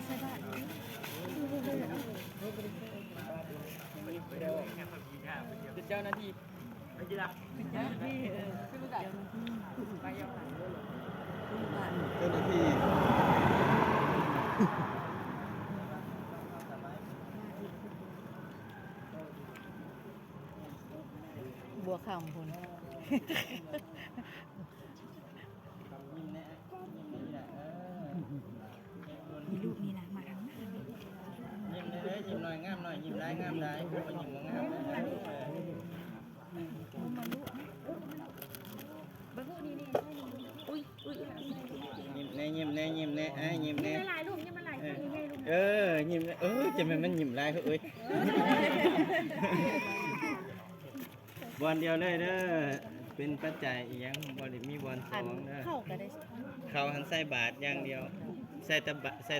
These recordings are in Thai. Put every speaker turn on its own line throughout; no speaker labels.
ใช่ป่ะ
เจ้าหน้าที่ไปจีละเจ้าหน้าที่ไม่รู้จักไปยังไง
เจ้าหน้าที่
บัวคำคุณมีลูกนี่นะมาทางหน้า
ยิ้มเลยยิ้มหน่อยงามหน่อยยิ้มได้งามได้พูดว่ายิ้มว่างามเลยยิ้มแน่ยิ้มแน่ยิ้มแน่ยิ้มแน่
ยิ้มหลายลูกยิ้มหลายคนยิ้มให้ลูก
ยิ้มจะมันยิ้มได้เขาบอลเดียวเลยเด้อเป็นปัจจัยอีหยังบอลมีบอลสองเด้อ
เข้าก็ได้
เขาหันใส่บาทอย่างเดียวใส่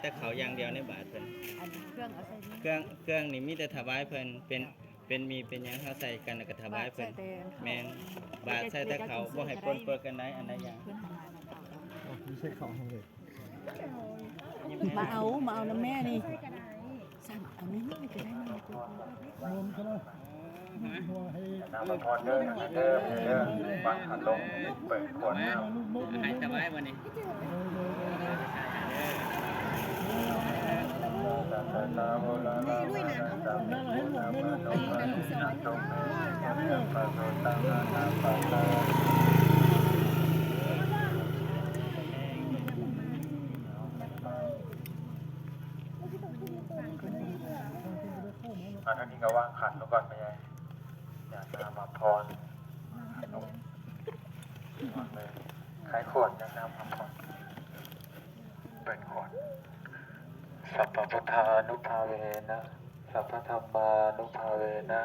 แต่เขาอย่างเดียวในบาทเพิ่น
อันเครื่องเอาใส่นี่
เครื่องนี่มีแต่ถวายเพิ่นเป็นมีเป็นหยังเขาใส่กันแล้วก็ถวายเพิ่นแม่นบาทใส่แต่เขาบ่ให้ปนเปื้อนกันได้อันใดอย่าง
เพื่อนทำงานเก่า
ไม่ใช่ของเลย
มาเอาน้ำแม่นี่สั่งเอาไม่นี่ก็ได้มาตัว
รวมกันเลยหัวให้
น้ำมันพอเดินเดินบังหันลงเปิดขวดน้ำ
ให้ถวายวันนี้
น้ำโบราณน้ำให้หมดไม่หมดตรงนี้ปลาโซตังน้ำปลาตาท่านนี้ก็ว่างขันลงก่อนไปยังอย่าน้ำมาพรเลยคล้ายขวดยังน้ำมาพรเป็นขวดสัพพุทธานุภาเวนะสัพพธรรมานุภาเวนะ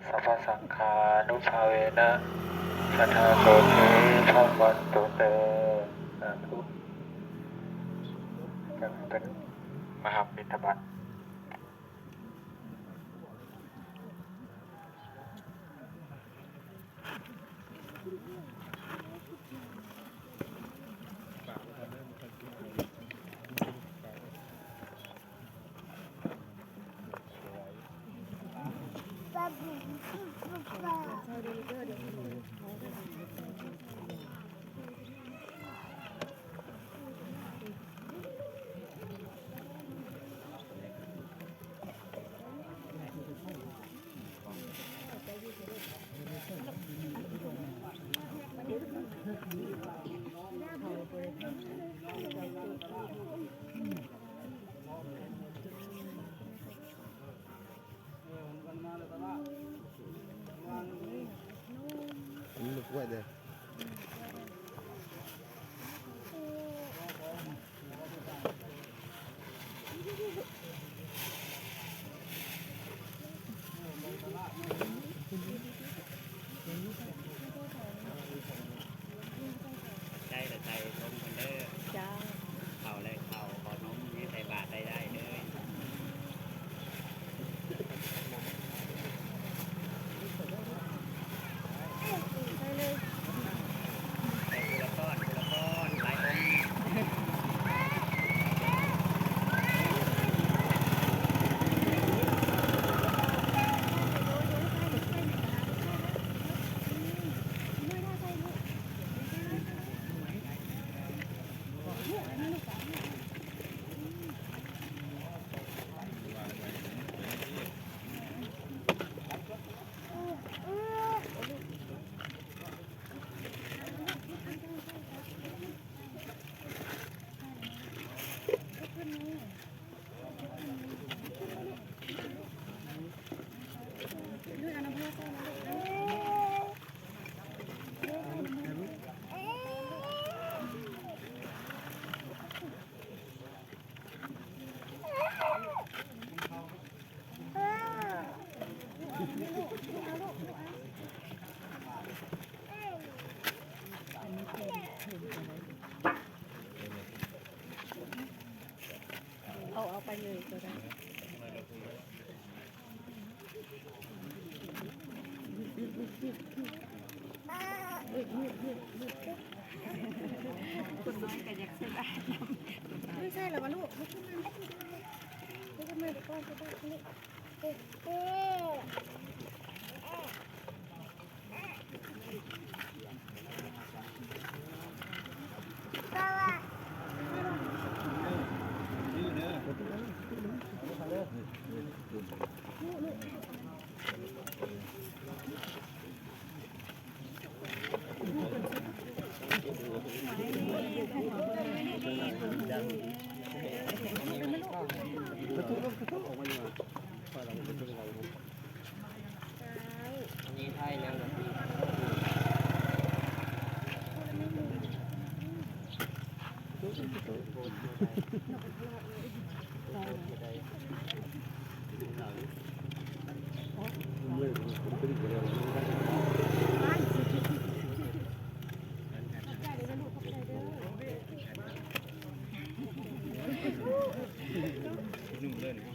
สัพพสังฆานุภาเวนะสัทธาโสเทธรรมันตุเตนะทุกจะเป็นมหาปิฎบัตร
ลูกไว้เด้อ
ใจแต่ใจตรงกันเด้อ
เจ้า
เขาเลยเขาขอน้องมีใส่บาทได้เลยใส่ทีละก้อนหลายองค์
เอาไปเลยก็ได้คนน้อยก็อยากใส่บาตรไม่ใช่
เหรอวะลูกลุกขึ้นมาลุกขึ้นมาเดี๋ยวก่อนจะได้ลูก
นี่ไทยแล้วเหรอพี่
นุ่มเล่น
แล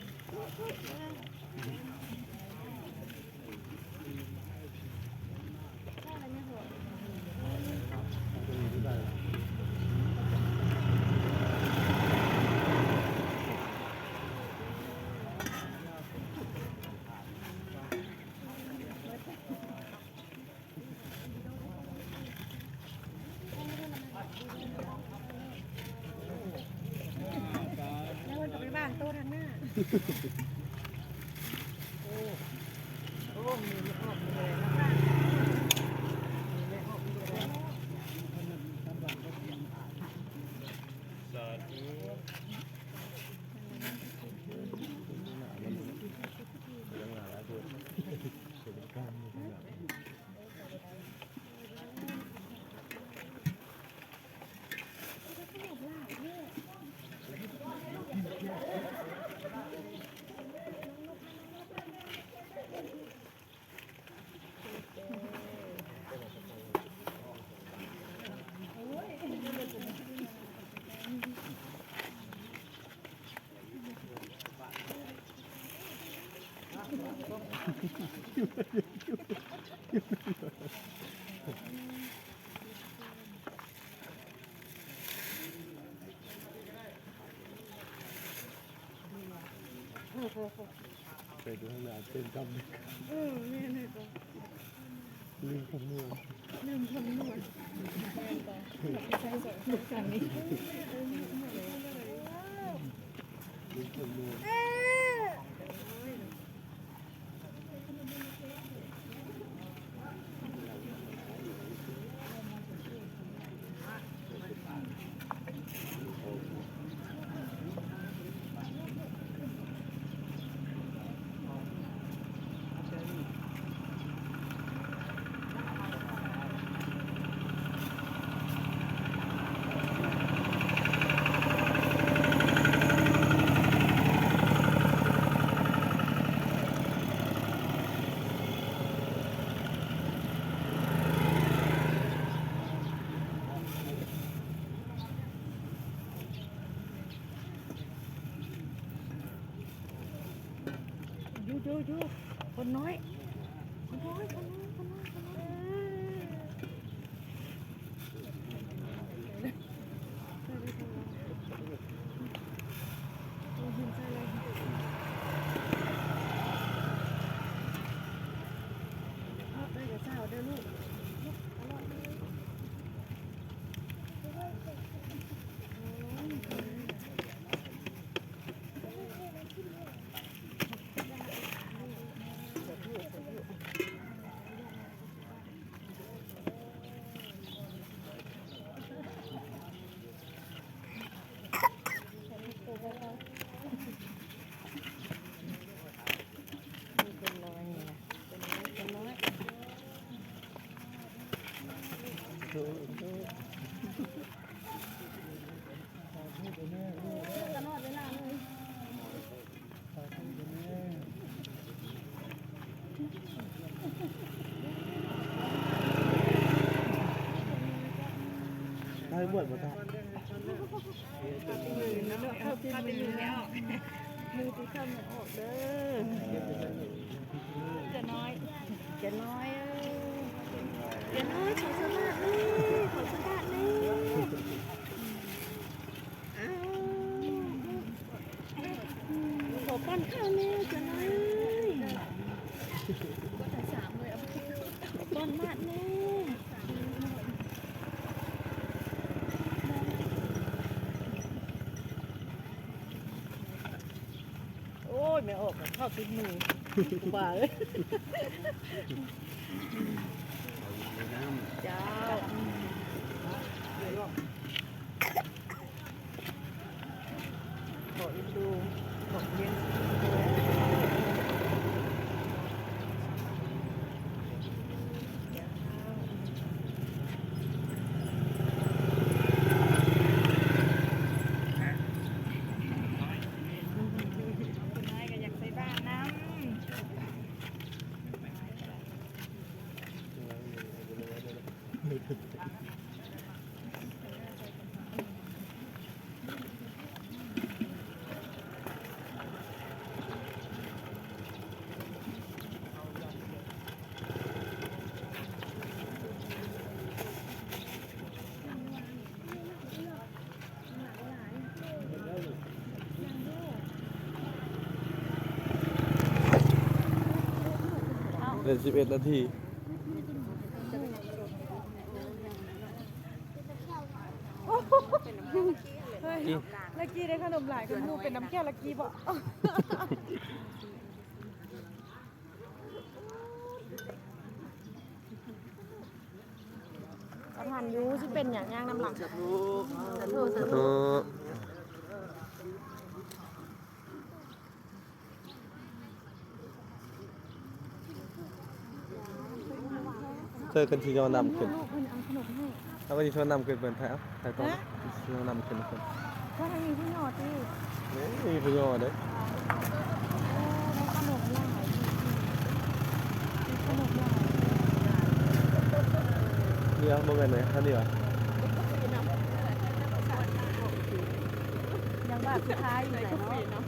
้วมันจะไปบ้านโตทางหน้า
สวัสดี
ไปดูข้างหน้าเต้นจำลืมคำนวณลืมคำนวณ
ยูคนน้อยคนน้อยคนน้อยคนน้อยคนน้อยได้กับเจ้าเด้อลูก
ได้บวชบ่ได้
เข้าไปอยู่ไม่ออกมือที่เข้าไม่ออกเด้อจะน้อยจะน้อยจะน้อยขอสลัดนี่ขอสลัดนี่อ้าว ป้อนข้าวแม่จะไรป้อนมาดแม่โอ้ยไม่ออกข้าวติดมือบ้าเลยเจ้าขอดูของเย็น
เดือน11 นาที
ลักกี้ได้ขนมหลายก็มูเป็นน้ำแก้วลักกี้บ่ประธานยูที่เป็นอย่างย่างน้ำหลังสาธุสาธุสาธุ
เจอกันที่ยอนำขึ้น
ลูกมันเอาขนมให้
แล้วก็ที่ชวนนำขึ้นเป็นแถวถ่ายต้องชวนนำขึ้นคน
ว่าทางนี้พี่หนอดดิ
นี่มีประโยชน์เลย
ได้ขนมหลายขนมหลาย
นี่เอาโมเมนต์ไหนท่านนี่วะ
ยังแบบสุดท้ายอยู่ไหนเนาะ